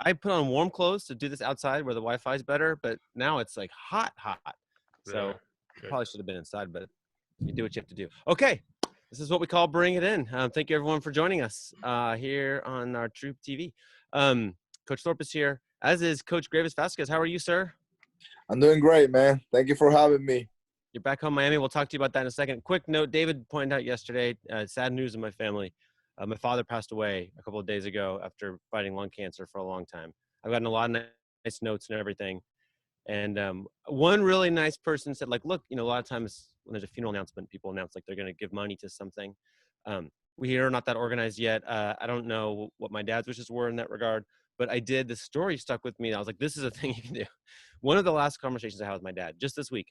I put on warm clothes to do this outside where the Wi-Fi is better, but now it's like hot. So Yeah. probably should have been inside, but you do what you have to do. Okay, this is what we call Bring It In. Thank you everyone for joining us here on our Troop TV. Coach Thorpe is here, as is Coach Greivis Vasquez. How are you, sir? I'm doing great, man. Thank you for having me. You're back home, Miami. We'll talk to you about that in a second. Quick note, David pointed out yesterday, sad news in my family. My father passed away a couple of days ago after fighting lung cancer for a long time. I've gotten a lot of nice notes and everything. And one really nice person said, like, look, a lot of times when there's a funeral announcement, people announce like they're going to give money to something. We are not that organized yet. I don't know what my dad's wishes were in that regard, but I did. The story stuck with me. I was like, this is a thing you can do. One of the last conversations I had with my dad just this week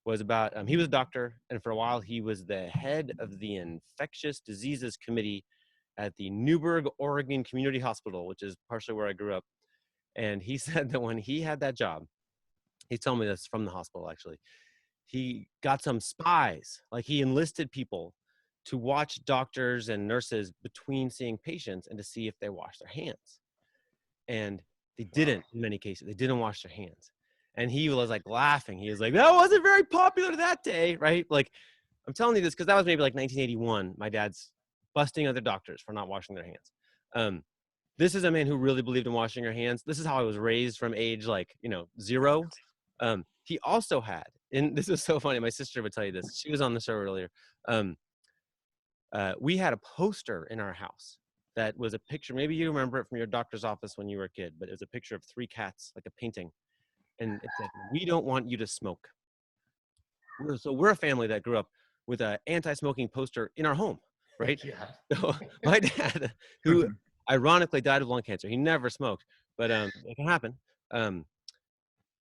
was about, he was a doctor, and for a while he was the head of the infectious diseases committee at the Newberg, Oregon Community Hospital, which is partially where I grew up. And he said that when he had that job, he's telling me this from the hospital actually, he got some spies, like he enlisted people to watch doctors and nurses between seeing patients and to see if they wash their hands. And they didn't, in many cases, they didn't wash their hands. And he was like laughing. He was like, that wasn't very popular that day, right? Like, I'm telling you this because that was maybe like 1981. My dad's busting other doctors for not washing their hands. This is a man who really believed in washing your hands. This is how I was raised from age 0. He also had, and this is so funny, my sister would tell you this. She was on the show earlier. We had a poster in our house that was a picture. Maybe you remember it from your doctor's office when you were a kid, but it was a picture of 3 cats, like a painting. And it said, we don't want you to smoke. So we're a family that grew up with an anti-smoking poster in our home, right? Yeah. So my dad, who ironically died of lung cancer, he never smoked, but it can happen.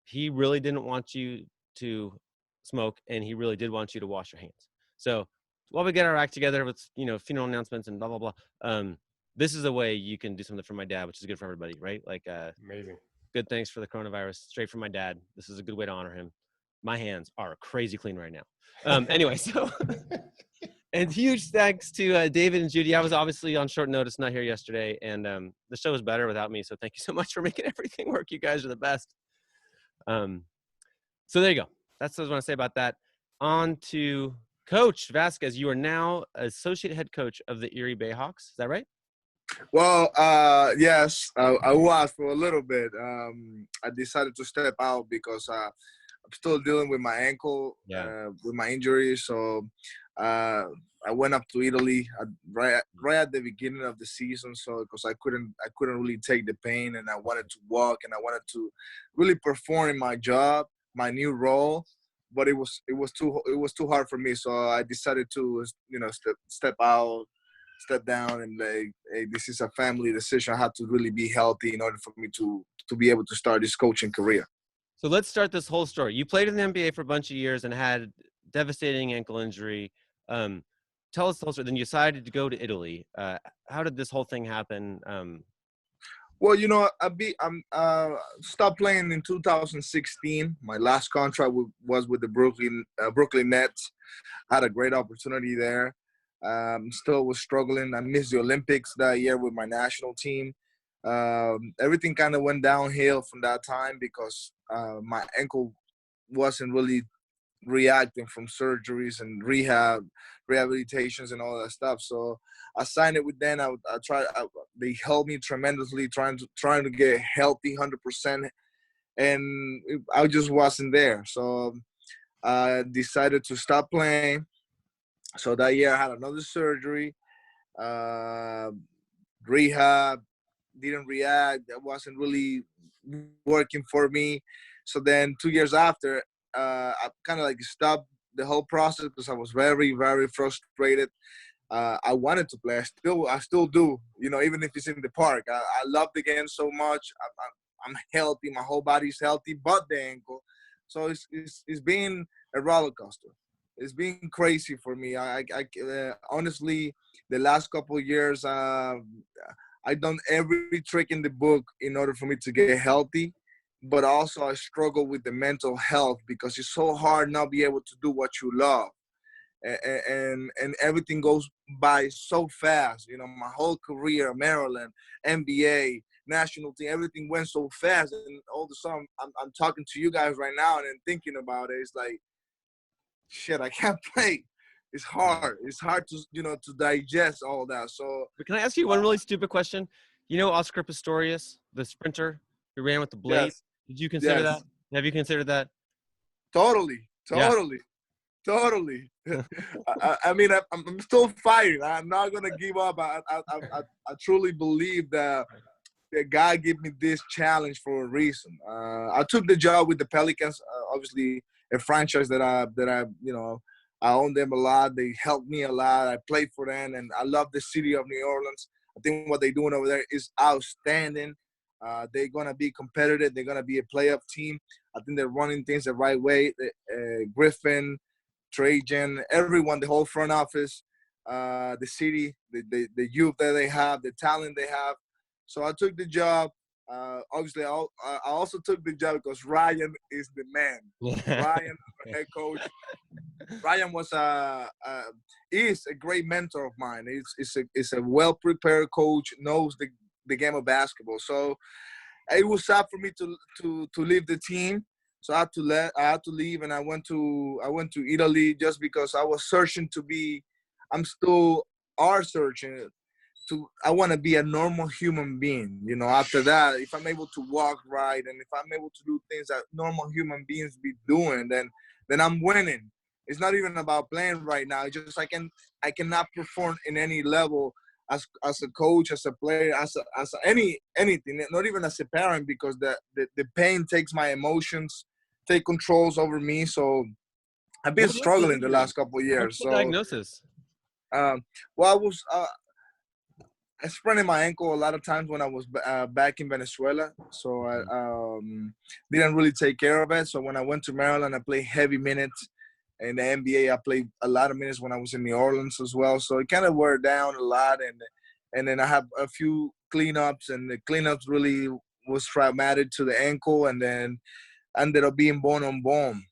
He really didn't want you to smoke, and he really did want you to wash your hands. So while we get our act together with, funeral announcements and blah, blah, blah, this is a way you can do something for my dad, which is good for everybody, right? Like, Amazing. good thanks for the coronavirus, straight from my dad. This is a good way to honor him. My hands are crazy clean right now. Anyway, so, and huge thanks to David and Judy. I was obviously on short notice, not here yesterday, and the show was better without me, so thank you so much for making everything work. You guys are the best. So there you go. That's what I want to say about that. On to Coach Vasquez. You are now associate head coach of the Erie Bayhawks. Is that right? Well, yes, I was for a little bit. I decided to step out because I'm still dealing with my ankle, with my injury. So I went up to Italy right at the beginning of the season. So because I couldn't really take the pain, and I wanted to walk, and I wanted to really perform in my job, my new role. But it was too hard for me. So I decided to step out. Step down, and like, hey, this is a family decision. I have to really be healthy in order for me to be able to start this coaching career. So let's start this whole story. You played in the NBA for a bunch of years and had devastating ankle injury. Tell us the whole story. Then you decided to go to Italy. How did this whole thing happen? Well, I stopped playing in 2016. My last contract was with the Brooklyn Nets. I had a great opportunity there. Still was struggling. I missed the Olympics that year with my national team. Everything kind of went downhill from that time because my ankle wasn't really reacting from surgeries and rehabilitations and all that stuff. So I signed it with them. They helped me tremendously trying to get healthy 100%, and I just wasn't there. So I decided to stop playing. So that year I had another surgery, rehab, didn't react. That wasn't really working for me. So then 2 years after, I kind of like stopped the whole process because I was very, very frustrated. I wanted to play. I still do, even if it's in the park. I love the game so much. I'm healthy. My whole body's healthy, but the ankle. So it's been a roller coaster. It's been crazy for me. I honestly, the last couple of years, I've done every trick in the book in order for me to get healthy. But also I struggle with the mental health because it's so hard not be able to do what you love. And everything goes by so fast. My whole career, Maryland, NBA, national team. Everything went so fast, and all of a sudden, I'm talking to you guys right now and then thinking about it. It's like, shit, I can't play. It's hard. It's hard to to digest all that. So, But can I ask you one really stupid question? You know Oscar Pistorius, the sprinter who ran with the blade? yes, Did you consider that? yes, Have you considered that? totally, Yeah. totally. Totally. I mean, I'm still fighting. I'm not gonna give up. I truly believe that God gave me this challenge for a reason. I took the job with the Pelicans. Obviously, a franchise that I I own them a lot. They helped me a lot. I played for them, and I love the city of New Orleans. I think what they're doing over there is outstanding. They're gonna be competitive. They're gonna be a playoff team. I think they're running things the right way. Griffin, Trajan, everyone, the whole front office, the city, the youth that they have, the talent they have. So I took the job. Obviously, I also took the job because Ryan is the man. Ryan, head coach. Ryan is a great mentor of mine. It's a well prepared coach, knows the game of basketball. So it was sad for me to leave the team. So I had to leave, and I went to Italy just because I was searching to be. I'm still are searching to. I want to be a normal human being. After that, if I'm able to walk right, and if I'm able to do things that normal human beings be doing, then I'm winning. It's not even about playing right now. It's just I cannot perform in any level as a coach, as a player, as anything, not even as a parent, because the pain takes my emotions, take controls over me. So I've been What was the struggling the injury? last couple of What's years. the So diagnosis? well, I sprained my ankle a lot of times when I was back in Venezuela. So I didn't really take care of it. So when I went to Maryland, I played heavy minutes. In the NBA, I played a lot of minutes when I was in New Orleans as well. So it kind of wore down a lot. And then I have a few cleanups, and the cleanups really was traumatic to the ankle, and then ended up being bone on bone,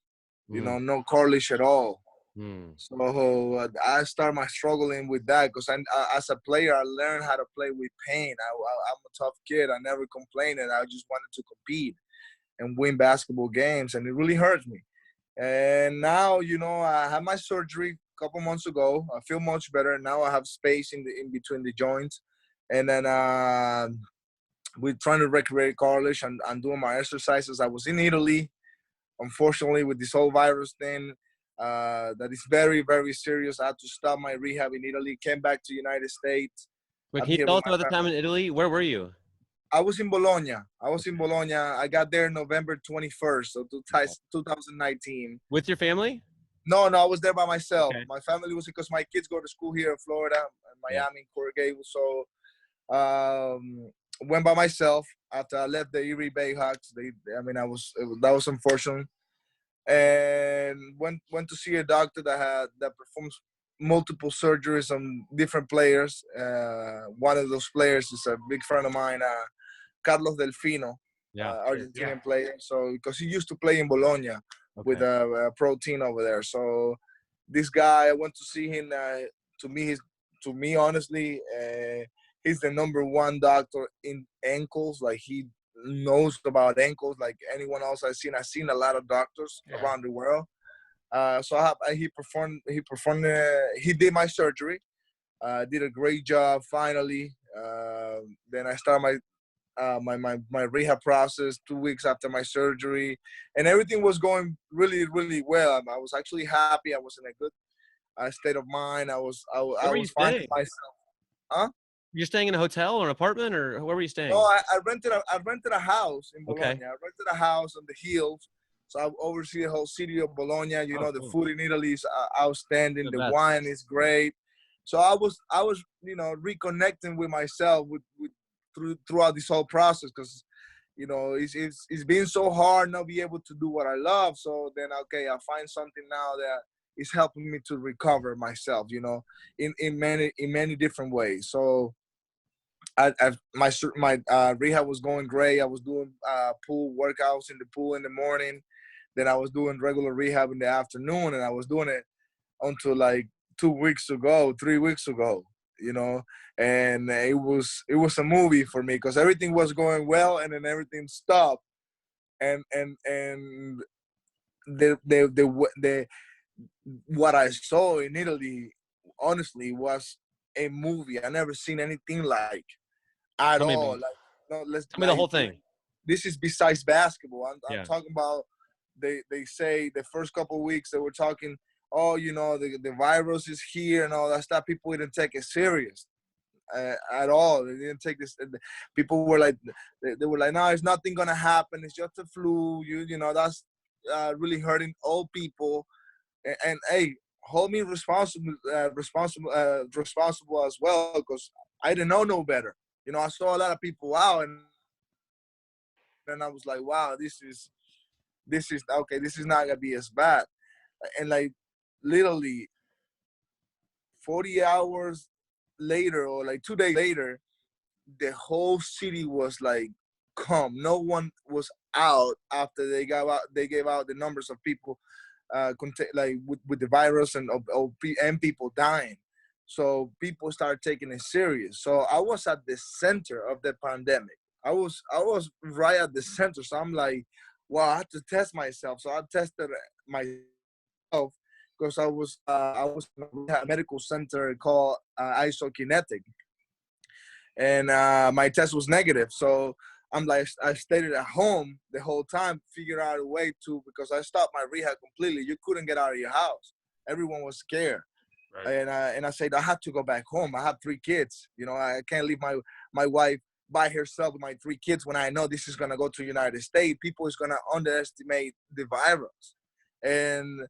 no cartilage at all. Mm. So I started my struggling with that because as a player, I learned how to play with pain. I'm a tough kid. I never complained, and I just wanted to compete and win basketball games, and it really hurts me. And now, I had my surgery a couple months ago. I feel much better. Now I have space in between the joints. And then we're trying to recreate cartilage and doing my exercises. I was in Italy, unfortunately, with this whole virus thing. That is very, very serious. I had to stop my rehab in Italy, came back to the United States. Wait, I'm can you here tell with us my about the time family. in Italy? Where were you? I was in Bologna. I got there November 21st, so 2019. With your family? No, I was there by myself. Okay. My family was because my kids go to school here in Florida, in Yeah. Miami, in Coral Gables. So went by myself after I left the Erie Bayhawks. That was unfortunate. And went to see a doctor that performs multiple surgeries on different players. One of those players is a big friend of mine, Carlos Delfino, Yeah. Sure. Yeah. Argentinian player. So because he used to play in Bologna with Okay. a pro team over there. So this guy, I went to see him. To me, honestly, he's the number one doctor in ankles. Like he knows about ankles like anyone else I've seen. I've seen a lot of doctors around the world. He performed. He did my surgery. Did a great job. Finally, then I started my rehab process 2 weeks after my surgery, and everything was going really, really well. I was actually happy. I was in a good state of mind. I Where were you was finding staying? myself. Huh? You're staying in a hotel or an apartment, or where were you No, staying? I rented a house in Okay. Bologna. I rented a house on the hills. So I oversee the whole city of Bologna. Oh, The cool. food in Italy is outstanding. The The best. wine is great. So I was reconnecting with myself throughout this whole process because it's been so hard not be able to do what I love. So then okay, I find something now that is helping me to recover myself. In many different ways. So my rehab was going great. I was doing pool workouts in the pool in the morning. Then I was doing regular rehab in the afternoon, and I was doing it until like 2 weeks ago, 3 weeks ago. you know, and it was a movie for me because everything was going well and then everything stopped, and the what I saw in Italy, honestly, was a movie. I never seen anything like at Tell me all. about it. Like, no, let's Tell me the whole thing. this is besides basketball. I'm Yeah. talking about. They say the first couple of weeks they were talking. Oh, you know, the virus is here and all that stuff. People didn't take it serious at all. They didn't take this. People were like, they were like, no, it's nothing gonna happen. It's just a flu. You know, that's really hurting old people. And hey, hold me responsible as well because I didn't know no better. You know, I saw a lot of people out, and then I was like, wow, this is okay. This is not gonna be as bad. And like literally 40 hours later or like 2 days later, the whole city was like calm. No one was out after they gave out the numbers of people like with the virus and people dying. So people started taking it serious. So I was at the center of the pandemic. I was right at the center. So I'm like, wow, I had to test myself. So I tested myself because I was in a medical center called Isokinetic, and my test was negative. So I'm like, I stayed at home the whole time, figured out a way to, because I stopped my rehab completely. You couldn't get out of your house. Everyone was scared. Right. And I said, I have to go back home. I have 3 kids. You know, I can't leave my wife by herself with my 3 kids when I know this is going to go to the United States. People is going to underestimate the virus. And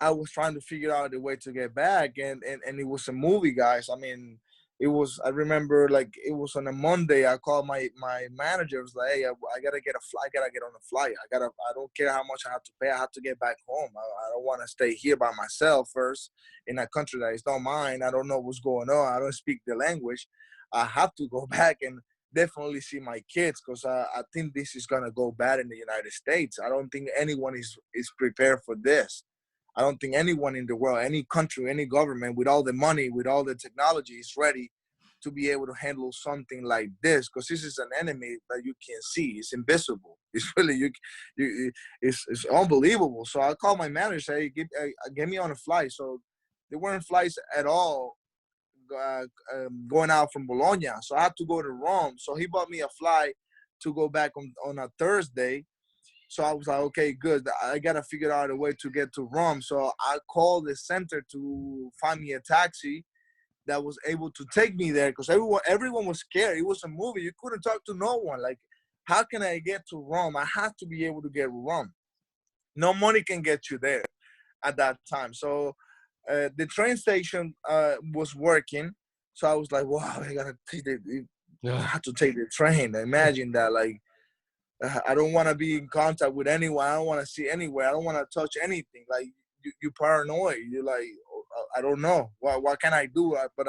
I was trying to figure out a way to get back, and it was a movie, guys. I mean, I remember like it was on a Monday. I called my manager. I was like, hey, I gotta get a flight. I gotta get on a flight. I don't care how much I have to pay. I have to get back home. I don't want to stay here by myself first in a country that is not mine. I don't know what's going on. I don't speak the language. I have to go back and definitely see my kids because I think this is gonna go bad in the United States. I don't think anyone is prepared for this. I don't think anyone in the world, any country, any government, with all the money, with all the technology, is ready to be able to handle something like this, because this is an enemy that you can't see. It's invisible. It's really it's unbelievable. So I called my manager, say, get me on a flight. So there weren't flights at all going out from Bologna. So I had to go to Rome. So he bought me a flight to go back on a Thursday. So I was like, okay, good. I got to figure out a way to get to Rome. So I called the center to find me a taxi that was able to take me there because everyone was scared. It was a movie. You couldn't talk to no one. Like, how can I get to Rome? I have to be able to get to Rome. No money can get you there at that time. So the train station was working. So I was like, wow, I have to take the train. Imagine that, like, I don't want to be in contact with anyone. I don't want to see anywhere. I don't want to touch anything. Like you paranoid. You're like, I don't know. What can I do? But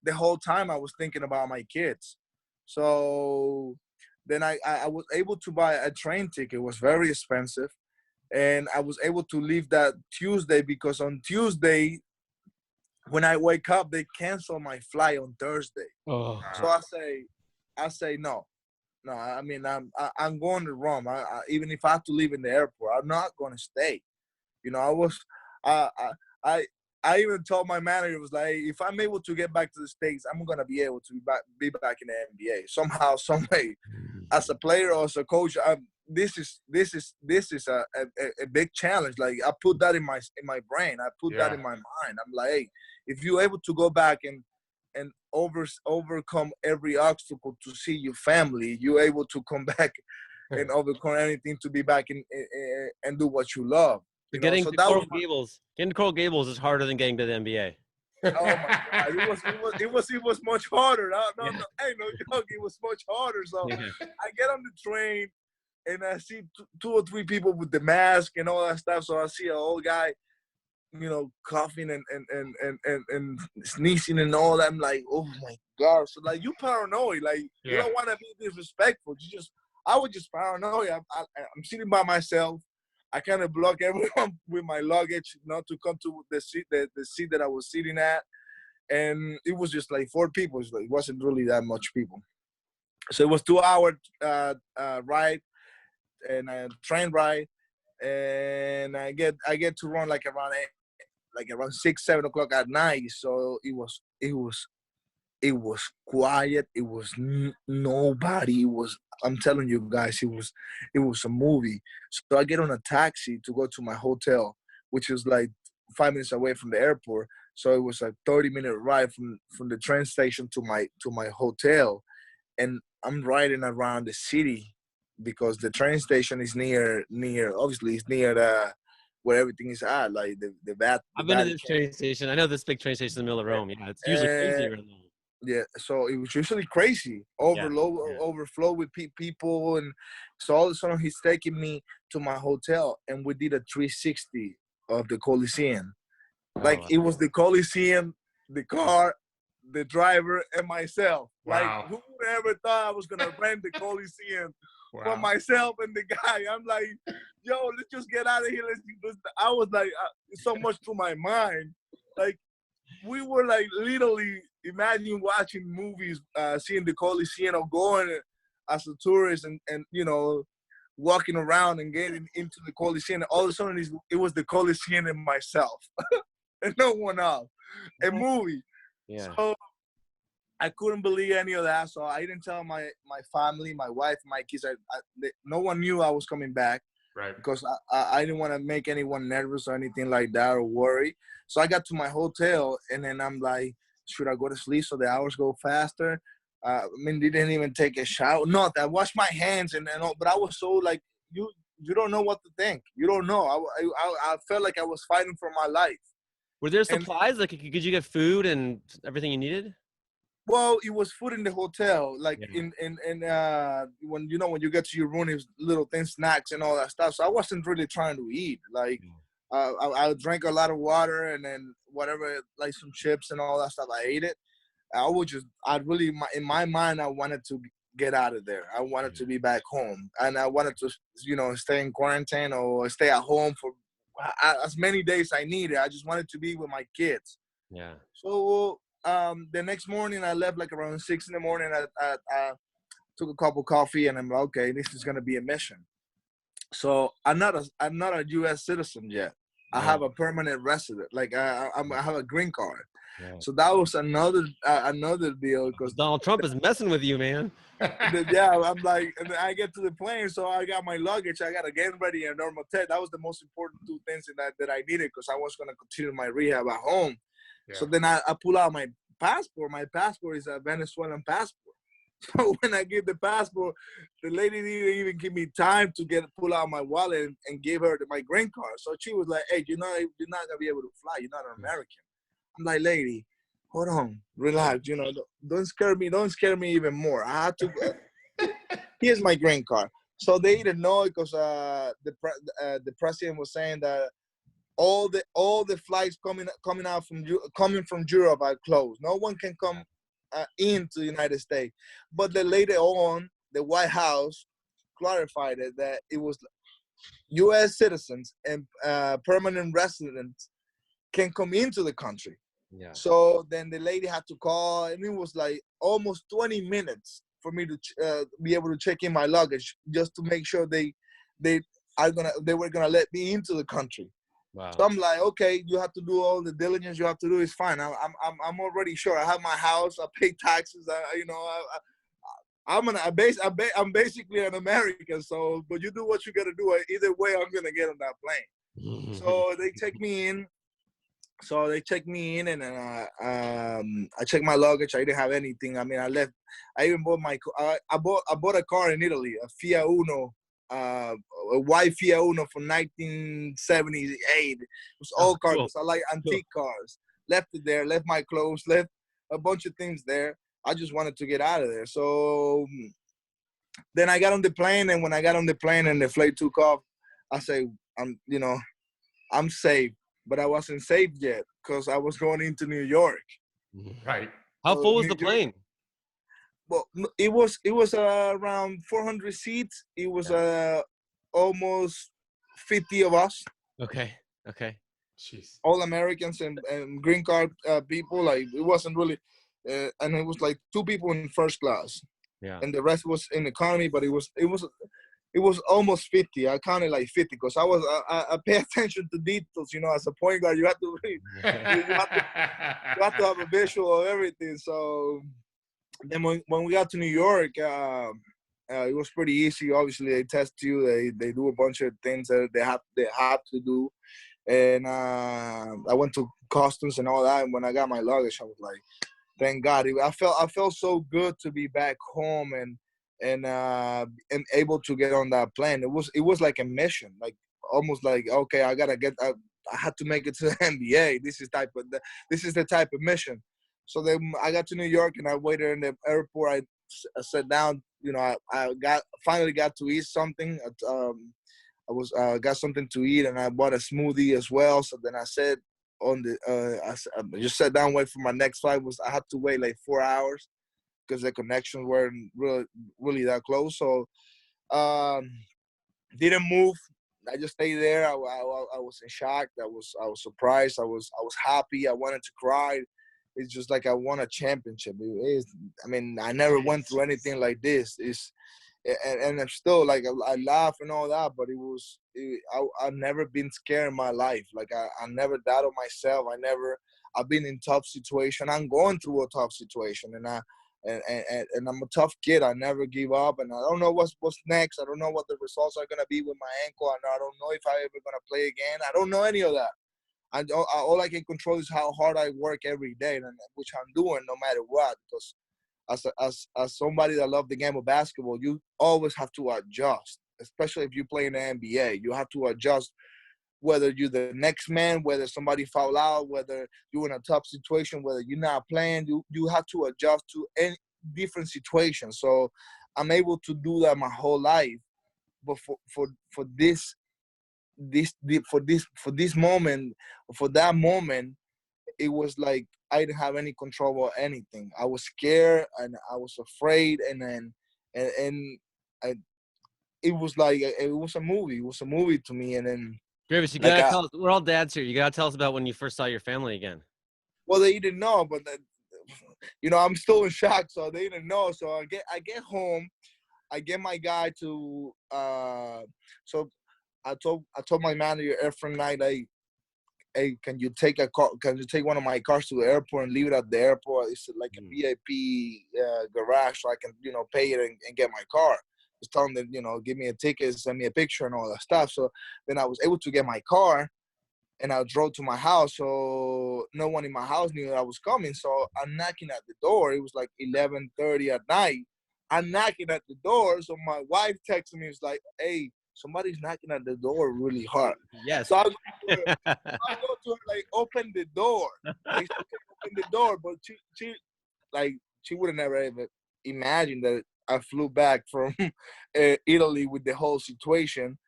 the whole time I was thinking about my kids. So then I was able to buy a train ticket. It was very expensive. And I was able to leave that Tuesday because on Tuesday, when I wake up, they cancel my flight on Thursday. Oh. So I say no. No, I mean I'm going to Rome. Even if I have to leave in the airport, I'm not going to stay. You know, I I even told my manager, was like, hey, if I'm able to get back to the States, I'm gonna be able to be back in the NBA somehow, some way, as a player or as a coach. This is a big challenge. Like I put that in my brain. I put that in my mind. I'm like, hey, if you're able to go back and overcome every obstacle to see your family, you're able to come back and overcome anything to be back in and do what you love. You know? Getting So to that Coral was Gables. Getting to Coral Gables is harder than getting to the NBA. oh my God, it was much harder. No, hey, no joke, it was much harder. So I get on the train and I see two or three people with the mask and all that stuff. So I see an old guy, you know, coughing and sneezing and all that. I'm like, oh my God. So like, you paranoid. Like you don't want to be disrespectful. I was just paranoid. I'm sitting by myself. I kind of block everyone with my luggage, not to come to the seat that I was sitting at. and it was just like 4 people. It wasn't really that much people. So it was 2 hour ride and a train ride, and I get to run like around 6, 7 o'clock at night. So it was quiet. It was nobody. I'm telling you guys, it was a movie. So I get on a taxi to go to my hotel, which is like 5 minutes away from the airport. So it was a 30-minute ride from the train station to my hotel, and I'm riding around the city because the train station is near obviously it's near where everything is at, like the I've been to this train station. I know this big train station in the middle of Rome. Yeah, it's usually crazy around there. Yeah, so it was usually crazy, overflow with people, and so all of a sudden he's taking me to my hotel, and we did a 360 of the Coliseum. Like it was the Coliseum, the car, the driver, and myself. Wow. Like who ever thought I was gonna rent the Coliseum for myself and the guy? I'm like, yo, let's just get out of here. I was like, so much to my mind, like. We were like literally imagine watching movies, seeing the Coliseum or going as a tourist and walking around and getting into the Coliseum. All of a sudden, it was the Coliseum and myself and no one else. A movie. Yeah. So I couldn't believe any of that. So I didn't tell my family, my wife, my kids. No one knew I was coming back. Right. Because I didn't want to make anyone nervous or anything like that or worry. So I got to my hotel, and then I'm like, should I go to sleep so the hours go faster? Didn't even take a shower. No, I washed my hands and all, but I was so like, you don't know what to think. You don't know. I felt like I was fighting for my life. Were there supplies? Like, could you get food and everything you needed? Well, it was food in the hotel, like in when you get to your room, it's little thin snacks and all that stuff. So I wasn't really trying to eat. Like I drank a lot of water and then whatever, like some chips and all that stuff. I ate it. In my mind, I wanted to get out of there. I wanted to be back home, and I wanted to, stay in quarantine or stay at home for as many days I needed. I just wanted to be with my kids. Yeah. So. The next morning I left like around 6 a.m. I took a cup of coffee and I'm like, okay, this is gonna be a mission. So I'm not a U.S. citizen yet. I have a permanent resident. Like I have a green card. Yeah. So that was another deal because Donald Trump is messing with you, man. Yeah, I'm like, and then I get to the plane, so I got my luggage. I got to get ready and normal test. That was the most important 2 things that I needed because I was gonna continue my rehab at home. Yeah. So then I pull out my passport. My passport is a Venezuelan passport. So when I give the passport, the lady didn't even give me time to pull out my wallet and give her my green card. So she was like, hey, you're not going to be able to fly. You're not an American. I'm like, lady, hold on, relax. Don't scare me. Don't scare me even more. I had to. Here's my green card. So they didn't know because the president was saying that all the flights coming from Europe are closed. No one can come into the United States. But then later on, the White House clarified that it was U.S. citizens and permanent residents can come into the country. Yeah. So then the lady had to call, and it was like almost 20 minutes for me to be able to check in my luggage just to make sure they were gonna let me into the country. Wow. So I'm like, okay, you have to do all the diligence you have to do. It's fine. I'm already sure. I have my house. I pay taxes. I'm basically an American. So, but you do what you got to do. Either way, I'm gonna get on that plane. So they take me in. And I checked my luggage. I didn't have anything. I mean, I left. I even bought I bought a car in Italy, a Fiat Uno. A white Fiat Uno from 1978. It was all cars. Cool. I like antique cars. Left it there. Left my clothes. Left a bunch of things there. I just wanted to get out of there. So then I got on the plane, and when I got on the plane and the flight took off, I say, I'm safe, but I wasn't safe yet because I was going into New York. Right. How full was the plane? Well, it was around 400 seats. It was almost 50 of us. Okay. Jeez. all Americans and green card people. Like it wasn't really, and it was like 2 people in first class, Yeah. and the rest was in economy. But it was almost 50. I counted like 50 because I pay attention to details. You know, as a point guard, you have to you have to have a visual of everything. So then when we got to New York, it was pretty easy. Obviously, they test you. They do a bunch of things that they have to do. And I went to customs and all that. And when I got my luggage, I was like, thank God. I felt so good to be back home and able to get on that plane. It was like a mission, like almost like, okay, I had to make it to the NBA. This is the type of mission. So then I got to New York and I waited in the airport. I sat down. You know, I finally got to eat something. I got something to eat and I bought a smoothie as well. So then I said I just sat down, wait for my next flight. I had to wait like 4 hours because the connections weren't really that close. So didn't move. I just stayed there. I was in shock. I was surprised. I was happy. I wanted to cry. It's just like I won a championship. I mean, I never went through anything like this. And I'm still like I laugh and all that, but I've never been scared in my life. Like I never doubted myself. I've been in tough situation. I'm going through a tough situation, and I'm a tough kid. I never give up, and I don't know what's next. I don't know what the results are gonna be with my ankle, and I don't know if I ever gonna play again. I don't know any of that. All I can control is how hard I work every day, and which I'm doing no matter what. Because as somebody that loves the game of basketball, you always have to adjust, especially if you play in the NBA. You have to adjust whether you're the next man, whether somebody foul out, whether you're in a tough situation, whether you're not playing. You have to adjust to any different situation. So I'm able to do that my whole life. But for that moment, it was like I didn't have any control over anything. I was scared and I was afraid, it was like it was a movie. It was a movie to me. And then Greivis, you gotta tell us. We're all dads here. You gotta tell us about when you first saw your family again. Well, they didn't know, but I'm still in shock, so they didn't know. So I get home, I get my guy to so I told my manager every night, hey, can you take one of my cars to the airport and leave it at the airport? It's like a VIP garage, so I can, pay it and get my car. Just tell them that, give me a ticket, send me a picture and all that stuff. So then I was able to get my car and I drove to my house. So no one in my house knew that I was coming. So I'm knocking at the door. It was like 11:30 at night. I'm knocking at the door. So my wife texted me, it's like, hey, somebody's knocking at the door really hard. Yes. So I go to her, like, open the door. Like, open the door, but she would have never ever imagined that I flew back from Italy with the whole situation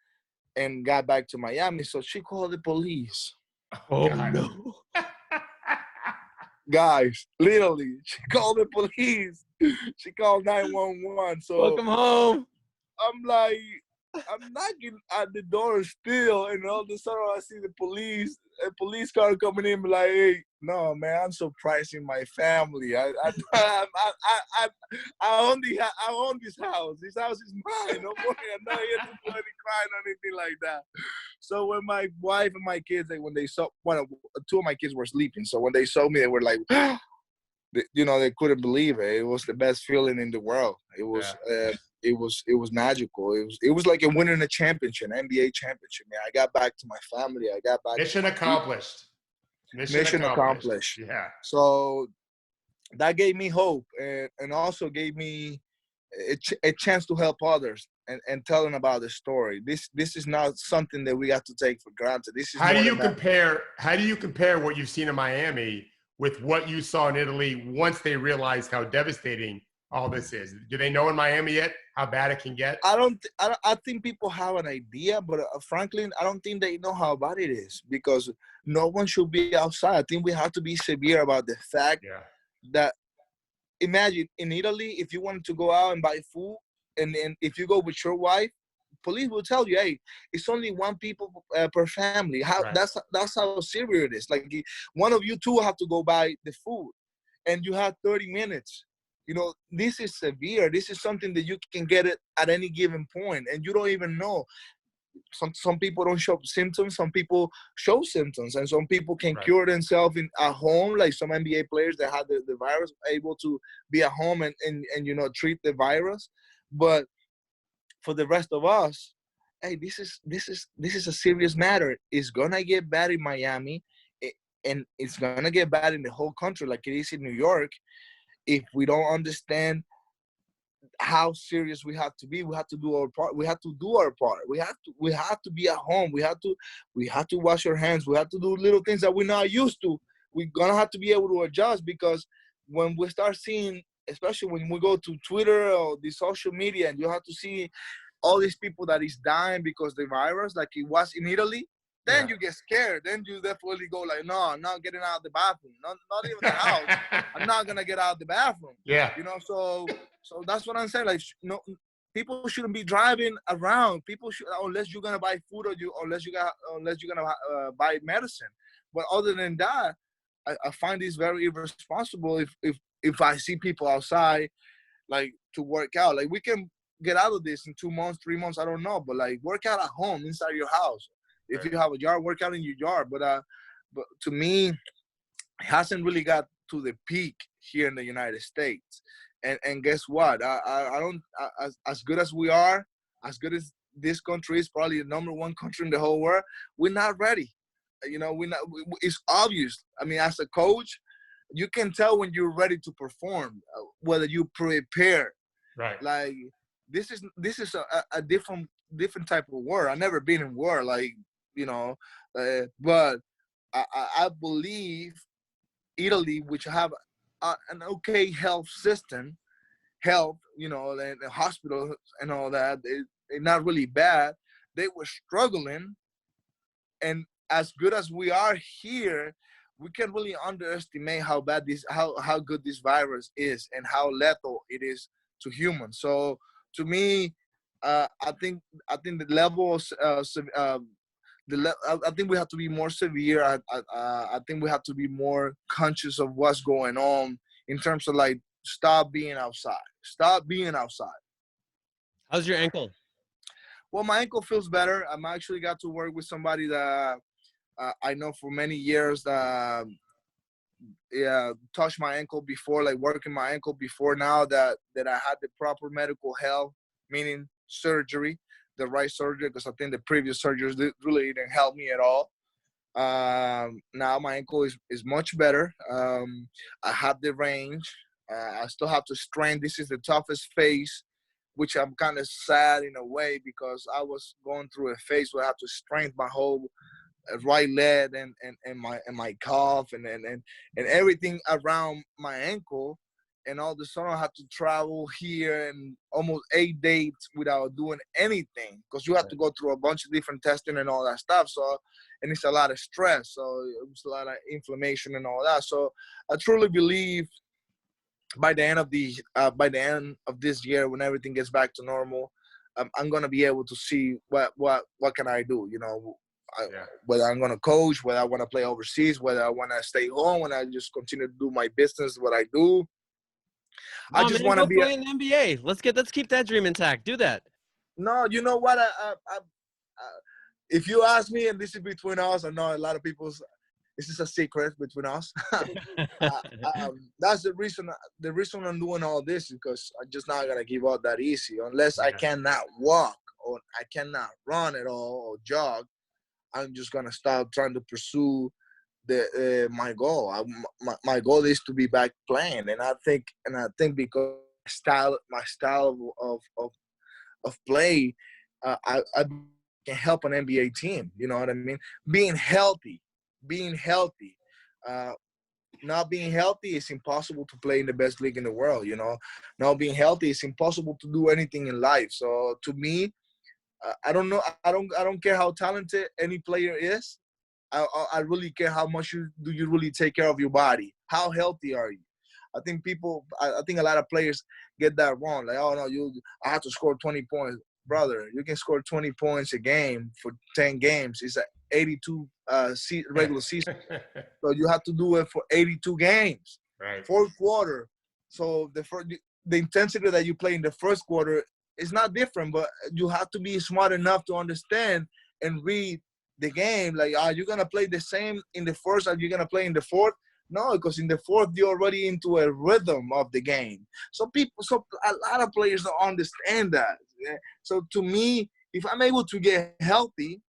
and got back to Miami. So she called the police. Oh no. Guys, literally, she called the police. She called 911. So welcome home. I'm like, I'm knocking at the door still, and all of a sudden I see a police car coming in, like, hey, no, man, I'm surprising my family. I own this house. This house is mine. No more. I'm not here to do any crying or anything like that. So when my wife and my kids, when they saw, two of my kids were sleeping. So when they saw me, they were like, they couldn't believe it. It was the best feeling in the world. It was. It was magical. It was like winning a championship, NBA championship. Man, I got back to my family. I got back. Mission accomplished. Mission accomplished. Yeah. So that gave me hope, and also gave me a chance to help others and tell them about the story. This is not something that we have to take for granted. This is. How do you compare what you've seen in Miami with what you saw in Italy once they realized how devastating all this is? Do they know in Miami yet how bad it can get? I think people have an idea, but frankly, I don't think they know how bad it is, because no one should be outside. I think we have to be severe about the fact that, imagine in Italy, if you wanted to go out and buy food, and if you go with your wife police will tell you, hey, it's only one people per family. Right. That's how serious it is. Like, one of you two have to go buy the food, and you have 30 minutes. You know, this is severe. This is something that you can get it at any given point, and you don't even know. Some people don't show symptoms. Some people show symptoms, and some people can cure themselves at home. Like some NBA players that had the virus, able to be at home and you know, treat the virus. But for the rest of us, hey, this is a serious matter. It's gonna get bad in Miami, and it's gonna get bad in the whole country, like it is in New York. If we don't understand how serious we have to be, we have to do our part. We have to do our part. We have to be at home. We have to wash our hands. We have to do little things that we're not used to. We're gonna have to be able to adjust, because when we start seeing, especially when we go to Twitter or the social media, and you have to see all these people that is dying because the virus, like it was in Italy, then you get scared. Then you definitely go like, no, I'm not getting out of the bathroom. Not even the house. I'm not gonna get out of the bathroom. Yeah. You know, so that's what I'm saying. Like, no, people shouldn't be driving around. People should, unless you're gonna buy food, unless you're gonna buy medicine. But other than that, I find this very irresponsible. If I see people outside, like, to work out, like, we can get out of this in 2 months, 3 months, I don't know, but like, work out at home inside your house. If you have a yard, work out in your yard. But to me, it hasn't really got to the peak here in the United States. And guess what? I don't, as good as we are, as good as this country is, probably the #1 country in the whole world, we're not ready. You know, it's obvious. I mean, as a coach, you can tell when you're ready to perform, whether you prepare. Right. Like, this is a different type of war. I've never been in war, like, you know, but I believe Italy, which have an okay health system, you know, and the hospitals and all that, they're not really bad. They were struggling, and as good as we are here, we can really underestimate how bad how good this virus is, and how lethal it is to humans. So to me, I think the level of I think we have to be more severe. I think we have to be more conscious of what's going on, in terms of, like, stop being outside. Stop being outside. How's your ankle? Well, my ankle feels better. I'm actually got to work with somebody that I know for many years, touched my ankle before, like working my ankle before, now that I had the proper medical help, meaning surgery, the right surgery, because I think the previous surgeries really didn't help me at all. Now my ankle is much better. I have the range. I still have to strength. This is the toughest phase, which I'm kind of sad in a way, because I was going through a phase where I have to strengthen my whole right leg and my calf and everything around my ankle. And all of a sudden I have to travel here and almost 8 days without doing anything, because you have to go through a bunch of different testing and all that stuff. So, and it's a lot of stress. So it's a lot of inflammation and all that. So I truly believe by the end of this year, when everything gets back to normal, I'm gonna be able to see what can I do. You know, whether I'm gonna coach, whether I want to play overseas, whether I want to stay home, and I just continue to do my business, what I do. No, I just want to be play in the NBA. Let's keep that dream intact. Do that. No, you know what? If you ask me, and this is between us, I know a lot of people's. This is a secret between us. That's the reason. The reason I'm doing all this is because I'm just not gonna give up that easy. Unless I cannot walk or I cannot run at all or jog, I'm just gonna stop trying to pursue my goal. My goal is to be back playing, and I think because my style of play, I can help an NBA team. You know what I mean? Being healthy. Not being healthy is impossible to play in the best league in the world. You know, not being healthy is impossible to do anything in life. So to me, I don't know. I don't care how talented any player is. I really care how much you really take care of your body. How healthy are you? I think a lot of players get that wrong. Like, oh no, I have to score 20 points. brother, you can score 20 points a game for 10 games. It's a 82 regular season. So you have to do it for 82 games. Right. Fourth quarter. So the intensity that you play in the first quarter is not different, but you have to be smart enough to understand and read the game. Like, are you going to play the same in the first as you're going to play in the fourth? No, because in the fourth, you're already into a rhythm of the game. So a lot of players don't understand that. Yeah? So to me, if I'm able to get healthy,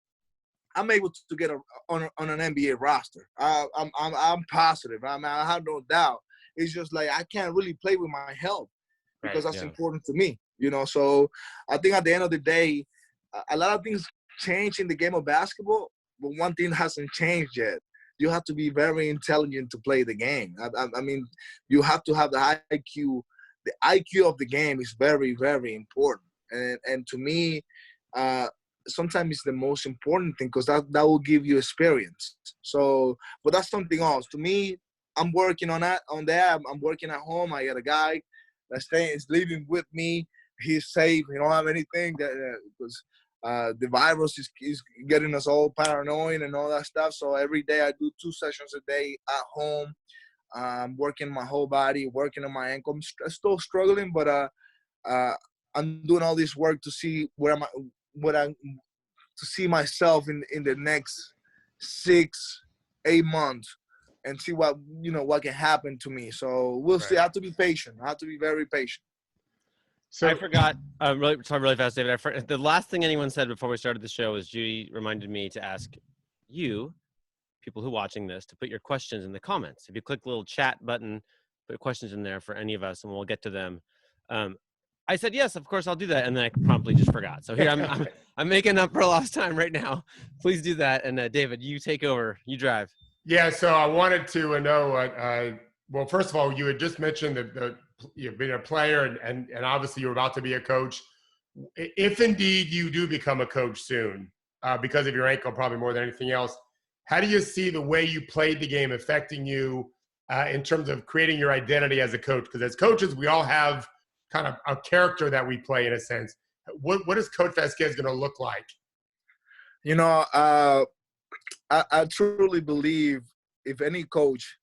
I'm able to get on an NBA roster. I'm positive. I have no doubt. It's just like I can't really play with my health because that's important to me. So I think at the end of the day, a lot of things change in the game of basketball, but one thing hasn't changed yet. You have to be very intelligent to play the game. I mean, you have to have the IQ. The IQ of the game is very, very important. And to me, sometimes it's the most important thing because that will give you experience. So, but that's something else. To me, I'm working on that. I'm working at home. I got a guy is living with me. He's safe. He don't have anything because the virus is getting us all paranoid and all that stuff. So every day I do 2 sessions a day at home. I'm working my whole body, working on my ankle. I'm still struggling, but I'm doing all this work to see to see myself in the next 6-8 months and see what can happen to me. So we'll see. I have to be patient. I have to be very patient. So I forgot. Really fast, David. The last thing anyone said before we started the show was Judy reminded me to ask you, people who are watching this, to put your questions in the comments. If you click the little chat button, put questions in there for any of us, and we'll get to them. I said yes, of course I'll do that, and then I promptly just forgot. So here I'm making up for lost time right now. Please do that, and David, you take over. You drive. Yeah. So I wanted to know. Well, first of all, you had just mentioned that you've been a player and obviously you're about to be a coach. If indeed you do become a coach soon, because of your ankle, probably more than anything else, how do you see the way you played the game affecting you in terms of creating your identity as a coach? Because as coaches, we all have kind of a character that we play in a sense. What is Coach Vasquez going to look like? I truly believe if any coach,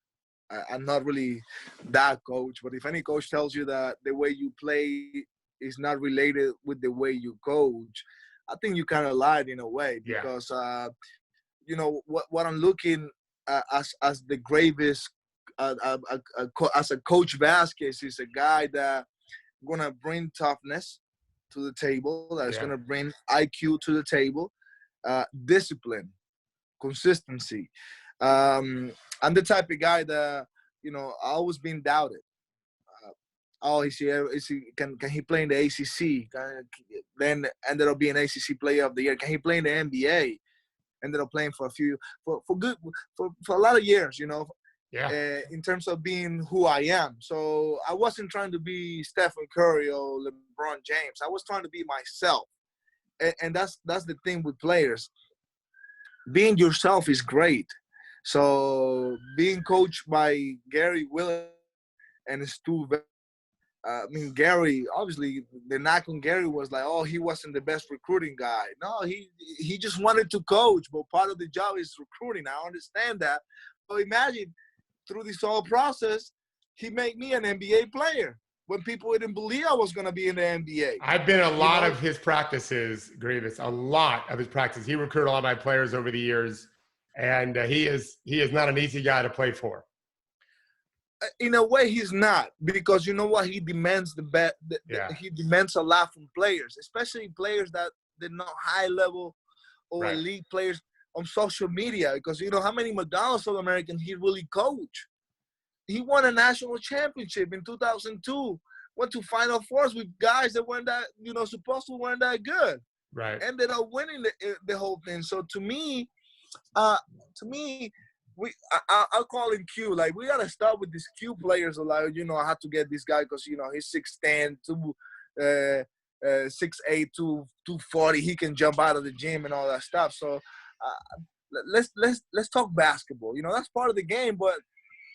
I'm not really that coach, but if any coach tells you that the way you play is not related with the way you coach, I think you kind of lied in a way because, what I'm looking as the Greivis, as a Coach Vasquez is a guy that going to bring toughness to the table, that's going to bring IQ to the table, discipline, consistency. I'm the type of guy that, I always been doubted. Can he play in the ACC? Then ended up being ACC Player of the Year. Can he play in the NBA? Ended up playing for a lot of years, in terms of being who I am. So I wasn't trying to be Stephen Curry or LeBron James. I was trying to be myself. And that's the thing with players. Being yourself is great. So being coached by Gary Willis and Stu, Gary, obviously the knock on Gary was like, oh, he wasn't the best recruiting guy. No, he just wanted to coach, but part of the job is recruiting. I understand that. So imagine through this whole process, he made me an NBA player when people didn't believe I was going to be in the NBA. I've been a lot of his practices, Greivis, a lot of his practices. He recruited a lot of my players over the years, and he is not an easy guy to play for. In a way, he's not, because you know what? He demands he demands a lot from players, especially players that they're not high level or elite players on social media. Because you know how many McDonald's All-Americans he really coached. He won a national championship in 2002. Went to Final Fours with guys that weren't that supposed to weren't that good. Right. Ended up winning the whole thing. So to me, I'll call him Q. Like, we gotta start with these Q players. Like, I have to get this guy because he's 6'10", 6'8", 240. He can jump out of the gym and all that stuff. So let's talk basketball. That's part of the game, but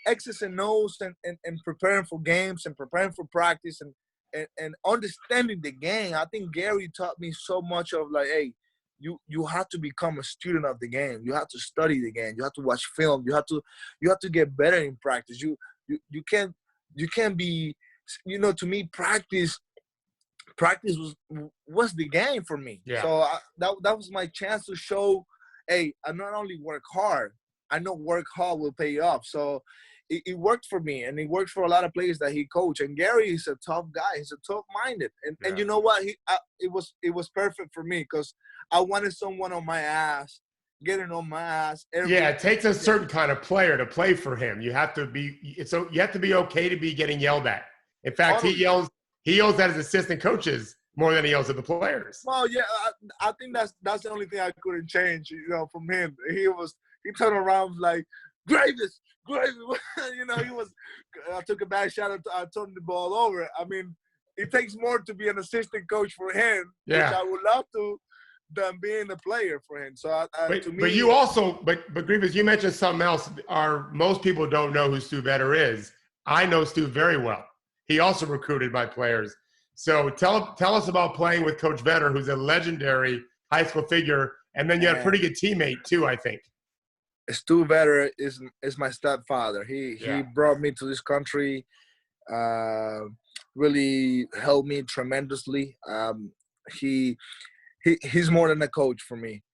X's and O's and preparing for games and preparing for practice and and understanding the game. I think Gary taught me so much of like, hey, you have to become a student of the game. You have to study the game. You have to watch film. You have to get better in practice. You can't be, to me, practice was the game for me. Yeah. So that was my chance to show, hey, I not only work hard, I know work hard will pay off. So it worked for me, and it worked for a lot of players that he coached. And Gary is a tough guy. He's a tough-minded. And you know what? It was perfect for me because I wanted someone on my ass, getting on my ass. It takes a certain kind of player to play for him. You have to be okay to be getting yelled at. In fact, he yells at his assistant coaches more than he yells at the players. Well, yeah, I think that's the only thing I couldn't change, from him. He turned around like, Greivis. He was. I took a bad shot. I turned the ball over. I mean, it takes more to be an assistant coach for him, which I would love to, than being a player for him. So to me, but you also, but Greivis, you mentioned something else. Most people don't know who Stu Vetter is. I know Stu very well. He also recruited my players. So tell us about playing with Coach Vetter, who's a legendary high school figure, and then you had a pretty good teammate too, I think. Stu Vetter is my stepfather. He brought me to this country, really helped me tremendously. He's more than a coach for me.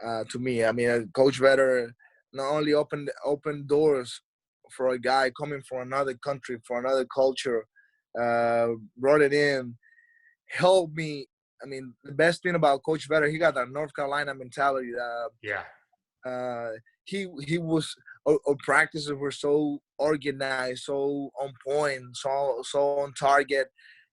To me, I mean, Coach Vetter not only opened doors for a guy coming from another country, for another culture, brought it in, helped me. I mean, the best thing about Coach Vetter, he got that North Carolina mentality. He was our practices were so organized, so on point, so on target.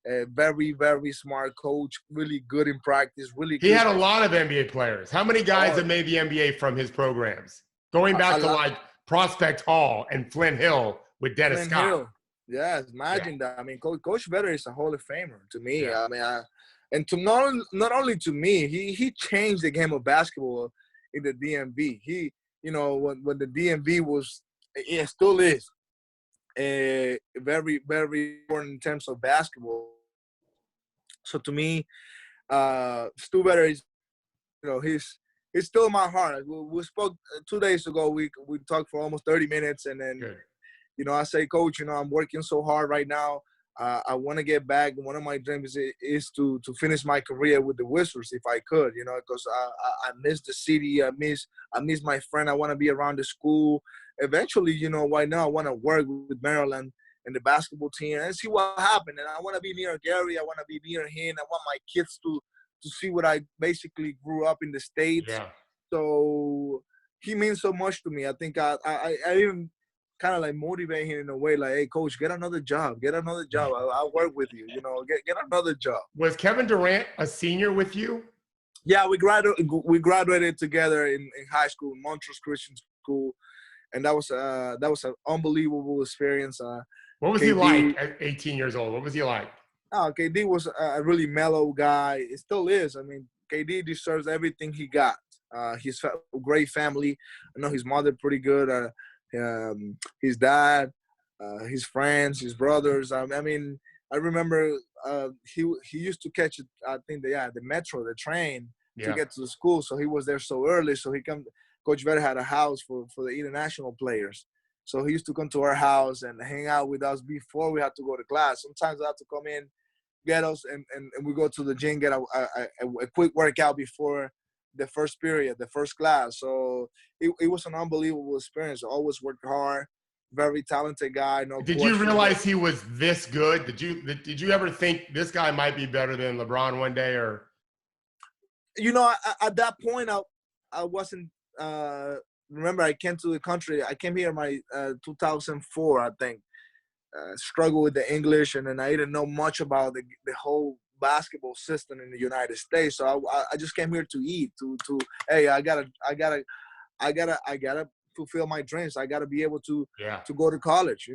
Very, very smart coach, really good in practice. He had a lot of NBA players. How many guys have made the NBA from his programs? Going back to like Prospect Hall and Flint Hill with Dennis Scott. Hill. Yes, imagine that. I mean, Coach Vetter is a Hall of Famer to me. Yeah. I mean, and to not only to me, he changed the game of basketball in the DMV. He, when the DMV was, it still is, very, very important in terms of basketball. So to me, Stu Vetter is, he's still in my heart. We spoke 2 days ago. We talked for almost 30 minutes, and then, I say, Coach, I'm working so hard right now. I want to get back. One of my dreams is to finish my career with the Wizards if I could, because I miss the city. I miss my friend. I want to be around the school. Eventually, why not? I want to work with Maryland and the basketball team and see what happened. And I want to be near Gary. I want to be near him. I want my kids to see what I basically grew up in the States. Yeah. So he means so much to me. I think I even kind of like motivate him in a way, like, hey, Coach, get another job. I'll work with you. Get another job. Was Kevin Durant a senior with you? Yeah, we graduated together in high school, Montrose Christian School, and that was an unbelievable experience. What was he like at 18 years old? What was he like? Oh, KD was a really mellow guy. It still is. I mean, KD deserves everything he got. He's a great family. I know his mother pretty good. His dad, his friends, his brothers. I mean, I remember he used to catch, I think, the metro, the train to get to the school. So he was there so early. So Coach Vetter had a house for the international players. So he used to come to our house and hang out with us before we had to go to class. Sometimes I had to come in, get us, and we go to the gym, get a quick workout before the first period, the first class. So it was an unbelievable experience. I always worked hard. Very talented guy. Did you realize he was this good? Did you ever think this guy might be better than LeBron one day? Or at that point, I wasn't. Remember, I came to the country. I came here in my 2004, I think. Struggled with the English, and then I didn't know much about the whole basketball system in the United States. So I just came here to eat. Hey, I gotta fulfill my dreams. I gotta be able to go to college.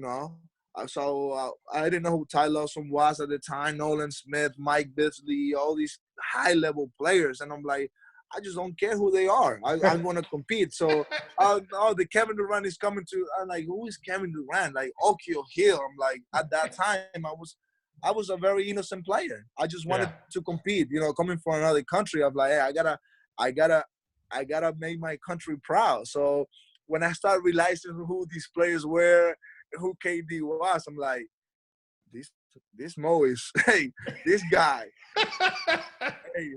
So I didn't know who Ty Lawson was at the time. Nolan Smith, Mike Bisley, all these high level players, and I'm like, I just don't care who they are. I'm going to compete. So, the Kevin Durant is coming to. I'm like, who is Kevin Durant? Like Okio Hill. I'm like, at that time, I was a very innocent player. I just wanted to compete. You know, coming from another country, I'm like, hey, I gotta make my country proud. So when I started realizing who these players were, who KD was, I'm like, this Mo is, hey, this guy. hey,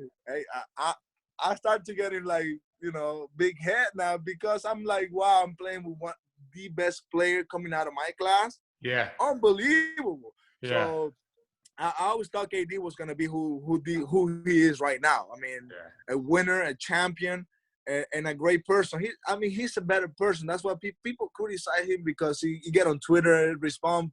I start to get in like, you know, big head now because I'm like, wow, I'm playing with the best player coming out of my class. Yeah. Unbelievable. Yeah. So I always thought KD was gonna be who he is right now. I mean, a winner, a champion, and a great person. He's a better person. That's why people criticize him because he get on Twitter, respond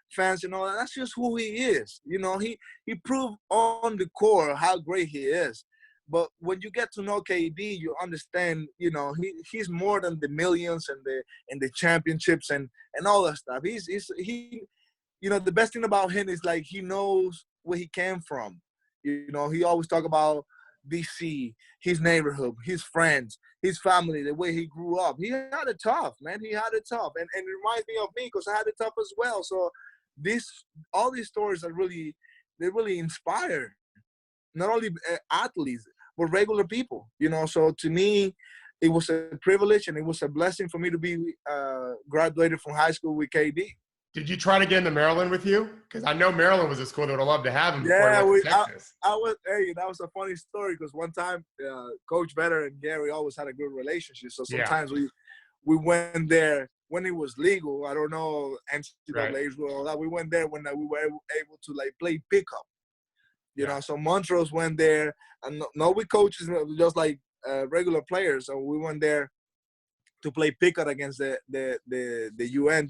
fans and all that. That's just who he is. You know, he proved on the core how great he is. But when you get to know KD, you understand, you know, he's more than the millions and the championships and all that stuff. He you know, the best thing about him is like he knows where he came from. You know, he always talk about DC, his neighborhood, his friends, his family, the way he grew up. He had it tough, man. He had it tough. And it reminds me of me because I had it tough as well. So all these stories they really inspire not only athletes, but regular people, you know. So to me, it was a privilege and it was a blessing for me to be graduated from high school with KD. Did you try to get into Maryland with you? Because I know Maryland was a school that would have loved to have him before he went to Texas. That was a funny story because one time Coach Vetter and Gary always had a good relationship. So sometimes we went there when it was legal. I don't know, NCAA's rule, all that. We went there when we were able to like play pickup. You know, so Montrose went there, and no with coaches, just like regular players. So we went there to play pickup against the UN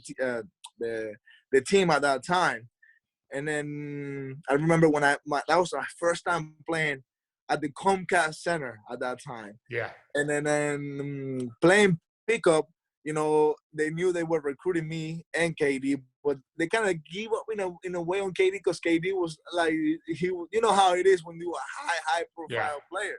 the team at that time. And then I remember when that was my first time playing at the Comcast Center at that time. Yeah. And then playing pickup, you know, they knew they were recruiting me and KD, but they kind of gave up in a way on KD because KD was like, you know how it is when you're a high profile player.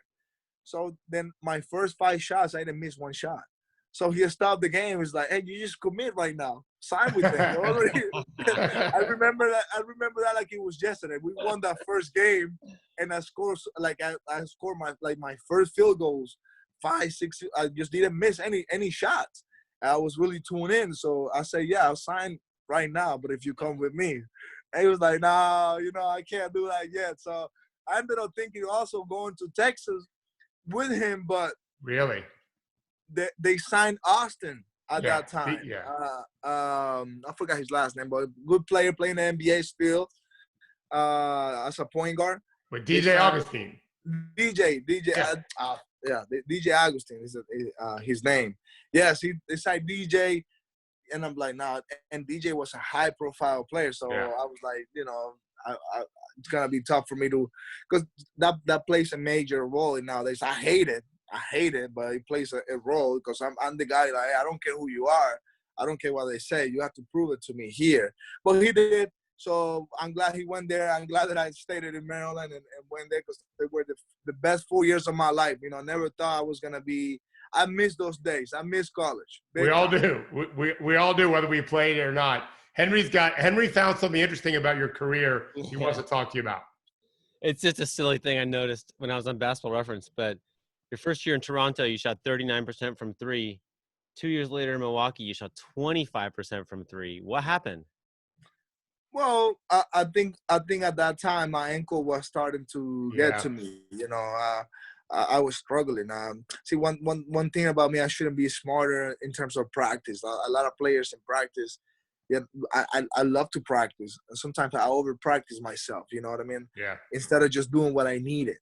So then my first 5 shots, I didn't miss one shot. So he stopped the game. He's like, "Hey, you just commit right now. Sign with them." I remember that like it was yesterday. We won that first game, and I scored I scored my first field goals, 5, 6. I just didn't miss any shots. I was really tuned in. So I said, "Yeah, I'll sign right now. But if you come with me," and he was like, "No, you know, I can't do that yet." So I ended up thinking also going to Texas with him, but really. They signed Austin at that time. I forgot his last name, but good player playing the NBA still as a point guard. With DJ Augustine. DJ Augustine is his name. Yes, they signed DJ, and I'm like, nah. And DJ was a high-profile player, so I was like, you know, it's gonna be tough for me to, because that plays a major role nowadays. I hate it, but it plays a role because I'm the guy like, hey, I don't care who you are. I don't care what they say. You have to prove it to me here. But he did. So I'm glad he went there. I'm glad that I stayed in Maryland and went there because they were the best 4 years of my life. You know, never thought I was going to be – I miss those days. I miss college. We all do. We all do, whether we played it or not. Henry found something interesting about your career he wants to talk to you about. It's just a silly thing I noticed when I was on Basketball Reference, but – your first year in Toronto, you shot 39% from 3. 2 years later in Milwaukee, you shot 25% from 3. What happened? Well, I think at that time my ankle was starting to get to me. You know, I was struggling. See, one thing about me, I shouldn't be smarter in terms of practice. A lot of players in practice, I love to practice. And sometimes I over practice myself. You know what I mean? Yeah. Instead of just doing what I needed.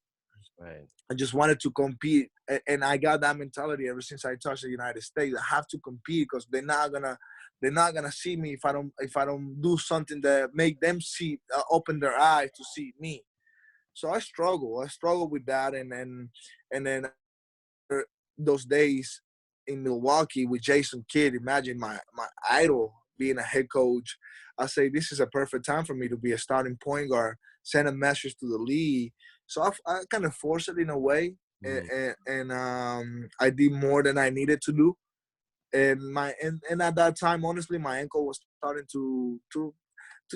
Right. I just wanted to compete, and I got that mentality ever since I touched the United States. I have to compete because they're not gonna see me if I don't do something that make them see, open their eyes to see me. So I struggle with that, and then those days in Milwaukee with Jason Kidd, imagine my idol being a head coach. I say this is a perfect time for me to be a starting point guard, send a message to the league. So I kind of forced it in a way, and I did more than I needed to do. And at that time, honestly, my ankle was starting to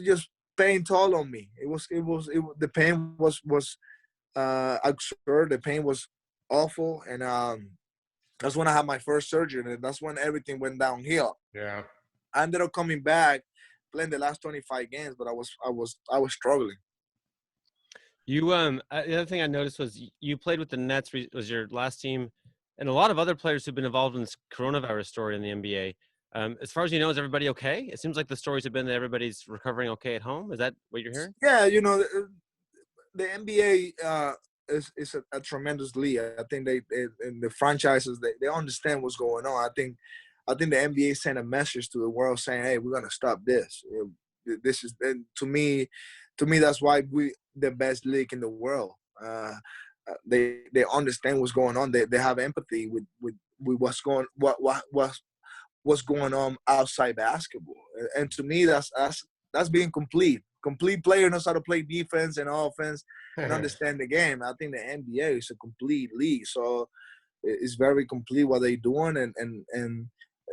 just pain toll on me. The pain was absurd. The pain was awful, and that's when I had my first surgery, and that's when everything went downhill. Yeah. I ended up coming back, playing the last 25 games, but I was struggling. You the other thing I noticed was you played with the Nets, was your last team, and a lot of other players who've been involved in this coronavirus story in the NBA. As far as you know, is everybody okay? It seems like the stories have been that everybody's recovering okay at home. Is that what you're hearing? Yeah, the NBA is a tremendous league. I think they and the franchises they understand what's going on. I think the NBA sent a message to the world saying, "Hey, we're gonna stop this." This is, and to me, that's why we the best league in the world. They understand what's going on. They have empathy with what's going on outside basketball. And to me, that's being complete. Complete player knows how to play defense and offense and understand the game. I think the NBA is a complete league, so it's very complete what they're doing, and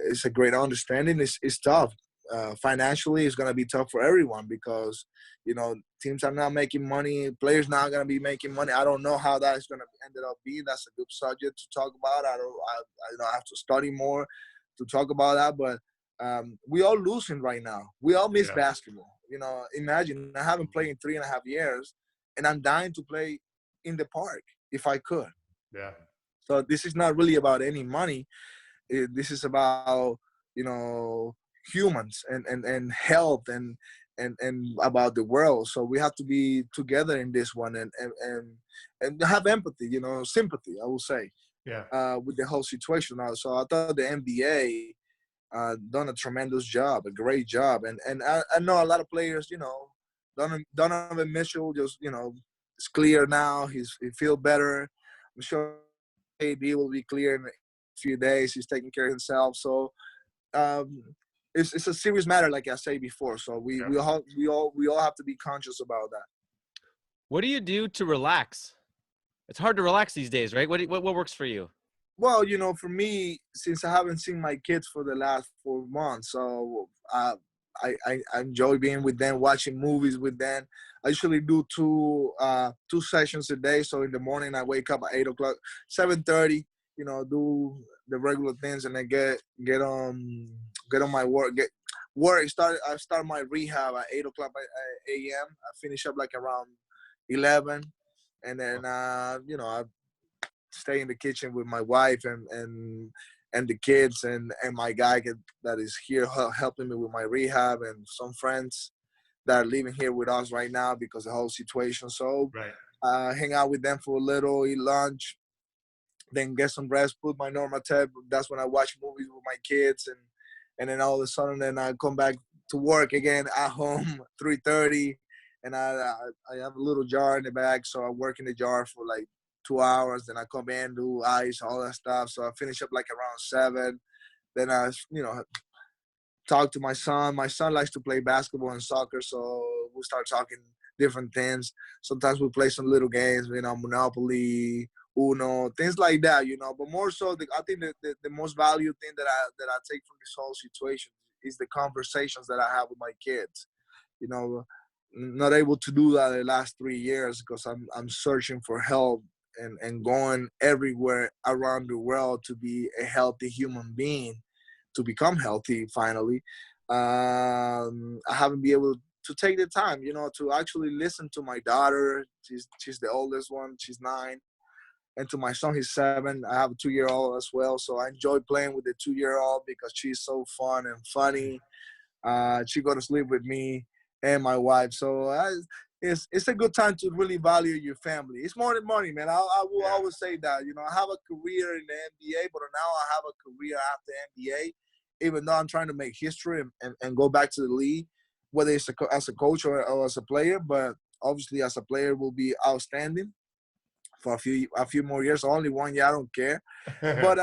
it's a great understanding. It's tough. Financially, it's going to be tough for everyone because, teams are not making money. Players not going to be making money. I don't know how that is going to end up being. That's a good subject to talk about. I have to study more to talk about that, but we all losing right now. We all miss basketball. Imagine I haven't played in 3.5 years, and I'm dying to play in the park if I could. Yeah. So this is not really about any money. This is about humans and health and about the world. So we have to be together in this one and have empathy, sympathy, I will say. Yeah. With the whole situation now. So I thought the NBA done a tremendous job, a great job, and I know a lot of players, Donovan Mitchell just is clear now. He feel better. I'm sure KD will be clear in a few days. He's taking care of himself. So it's a serious matter, like I said before. So we all have to be conscious about that. What do you do to relax? It's hard to relax these days, right? What works for you? Well, for me, since I haven't seen my kids for the last 4 months, so I enjoy being with them, watching movies with them. I usually do two sessions a day. So in the morning, I wake up at 8:00, 7:30. Do the regular things, and then get on my work. I start my rehab at 8:00 a.m. I finish up like around 11, and then I stay in the kitchen with my wife and the kids and my guy that is here helping me with my rehab, and some friends that are living here with us right now because of the whole situation. So hang out with them for a little, eat lunch, then get some rest, put my normal tab. That's when I watch movies with my kids, and then all of a sudden then I come back to work again at home 3:30, and I have a little jar in the bag, so I work in the jar for like 2 hours. Then I come in, do ice, all that stuff. So I finish up like around 7. Then I, talk to my son. My son likes to play basketball and soccer, so we start talking different things. Sometimes we play some little games, Monopoly, Uno, things like that, But more so, I think the most valuable thing that I take from this whole situation is the conversations that I have with my kids. Not able to do that the last 3 years because I'm searching for help and going everywhere around the world to be a healthy human being, to become healthy finally. I haven't been able to take the time, to actually listen to my daughter. She's the oldest one. She's 9. And to my son, he's 7. I have a 2-year-old as well. So I enjoy playing with the 2-year-old because she's so fun and funny. She go to sleep with me and my wife. So it's a good time to really value your family. It's more than money, man. I will always say that. I have a career in the NBA, but now I have a career after NBA, even though I'm trying to make history and go back to the league, whether it's as a coach or as a player. But obviously, as a player, will be outstanding for a few more years. Only 1 year, I don't care. But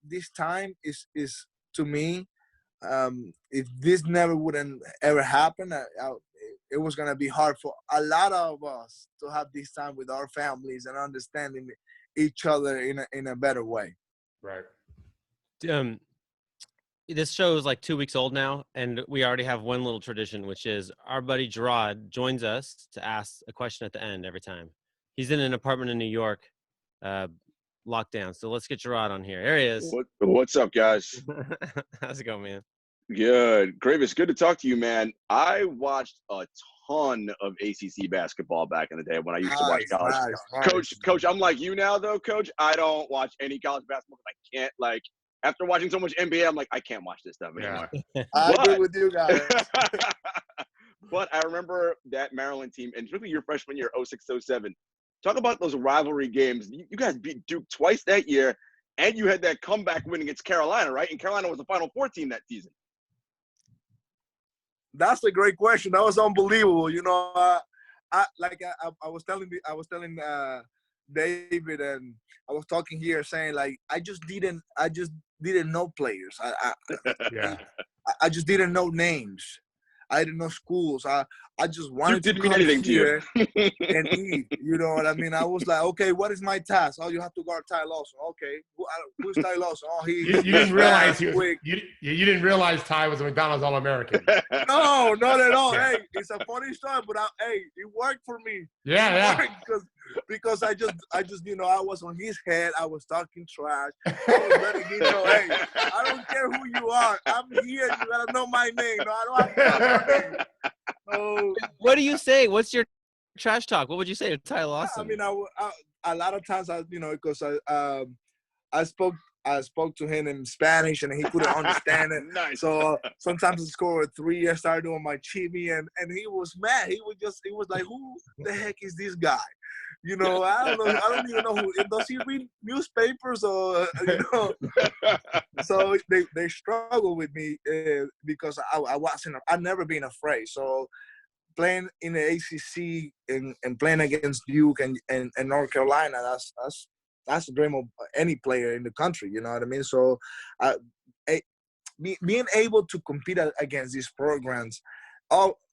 this time is to me. If this never wouldn't ever happen, it was gonna be hard for a lot of us to have this time with our families and understanding each other in a better way. Right. this show is like 2 weeks old now, and we already have one little tradition, which is our buddy Gerard joins us to ask a question at the end every time. He's in an apartment in New York, locked down. So let's get Gerard on here. There he is. What's up, guys? How's it going, man? Good. Greivis, good to talk to you, man. I watched a ton of ACC basketball back in the day when I used to watch college. Coach, I'm like you now, though, Coach. I don't watch any college basketball because I can't, like, after watching so much NBA, I'm like, I can't watch this stuff anymore. I agree with you guys. But I remember that Maryland team, and particularly your freshman year, 06-07. Talk about those rivalry games. You guys beat Duke twice that year, and you had that comeback win against Carolina, right? And Carolina was the Final Four team that season. That's a great question. That was unbelievable. You know, I was telling David, and I was talking here saying, like, I just didn't know players. I just didn't know names. I didn't know schools. I just wanted to come here and eat. You know what I mean? I was like, okay, what is my task? Oh, you have to guard Ty Lawson. Okay, who's Ty Lawson? Oh, you didn't realize you didn't realize Ty was a McDonald's All-American. No, not at all. Hey, it's a funny story, but it worked for me. Yeah. Because I just you know, I was on his head. I was talking trash. I was letting him know, hey, I don't care who you are. I'm here. You gotta know my name. No, I don't have to know my name. So, what do you say? What's your trash talk? What would you say to Ty Lawson? I mean, a lot of times, because I spoke to him in Spanish and he couldn't understand it. Nice. So sometimes I scored 3. I started doing my chibi, and he was mad. He was like, who the heck is this guy? You know, I don't even know who. Does he read newspapers or, you know? So they struggle with me because I've never been afraid. So playing in the ACC and playing against Duke and North Carolina, that's the dream of any player in the country. You know what I mean? So being able to compete against these programs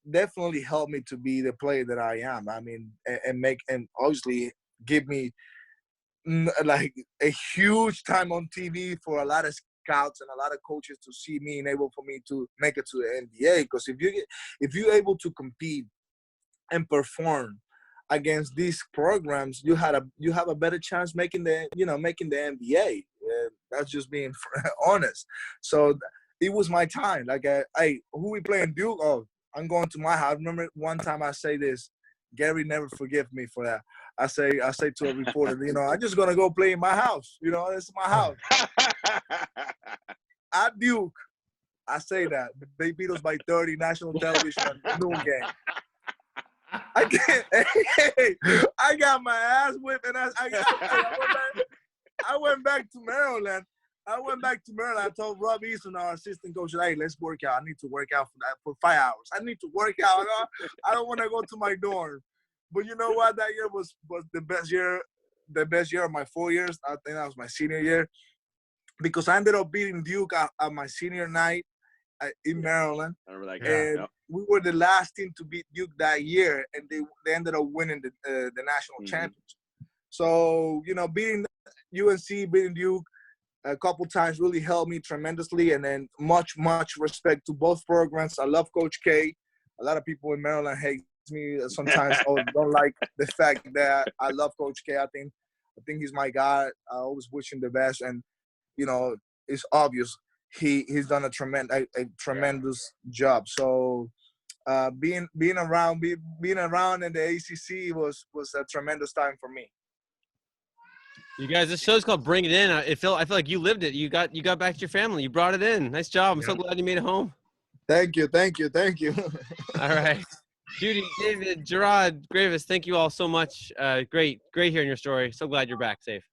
definitely helped me to be the player that I am. I mean, and obviously give me like a huge time on TV for a lot of scouts and a lot of coaches to see me and able for me to make it to the NBA. Because if you're able to compete and perform against these programs, you have a better chance making the NBA. That's just being honest. So it was my time. Like, hey, who we playing Duke? Oh, I'm going to my house. I remember one time I say this. Gary never forgive me for that. I say to a reporter, you know, I'm just gonna go play in my house. You know, this is my house. At Duke, I say that they beat us by 30, national television, noon game. I got my ass whipped, and I went back to Maryland. I told Rob Easton, our assistant coach, hey, let's work out. I need to work out for 5 hours. I need to work out. I don't want to go to my dorm. But you know what? That year was the best year of my 4 years. I think that was my senior year. Because I ended up beating Duke at my senior night in Maryland. I remember that game. And we were the last team to beat Duke that year, and they ended up winning the national championship. So, you know, beating UNC, beating Duke a couple times really helped me tremendously. And then much respect to both programs. I love Coach K. A lot of people in Maryland hate me sometimes or don't like the fact that I love Coach K. I think he's my guy. I always wish him the best. And, you know, it's obvious he's done a tremendous job. So being around in the ACC was a tremendous time for me. You guys, this show's called Bring It In. I feel like you lived it. You got back to your family. You brought it in. Nice job. I'm so glad you made it home. Thank you. All right. Judy, David, Gerard, Greivis, thank you all so much. Great hearing your story. So glad you're back safe.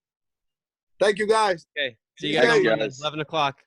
Thank you, guys. Okay. See you guys on 11 o'clock.